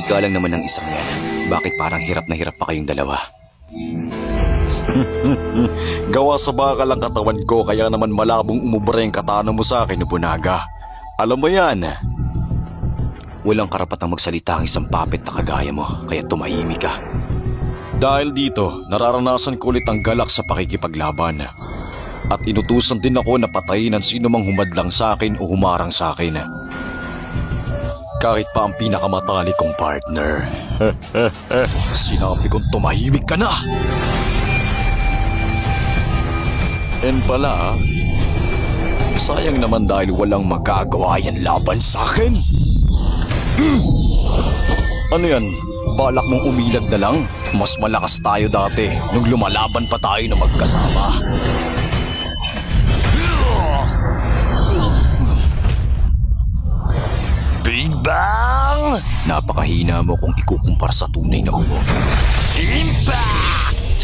ka lang naman ng isang yan. Bakit parang hirap na hirap pa kayong dalawa? Gawa sa bakal ang katawan ko, kaya naman malabong umubra yung katana mo sa akin, Nobunaga. Alam mo yan. Walang karapatang magsalita ang isang puppet na kagaya mo, kaya tumahimik ka. Dahil dito, nararanasan ko ulit ang galak sa pakikipaglaban. At inutusan din ako na patayin ang sino mang humadlang sa akin o humarang sa akin. Kahit pa ang pinakamatali kong partner. Sinabi kong tumahimik ka na! And pala, sayang naman dahil walang magagawa yan laban sa akin. Ano yan? Balak mong umilag na lang? Mas malakas tayo dati nung lumalaban pa tayo na magkasama. Big Bang! Napakahina mo kung ikukumpara sa tunay na Uwogi. Impact!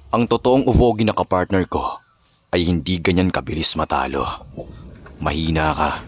Ang totoong Uwogi na kapartner ko ay hindi ganyan kabilis matalo. Mahina ka,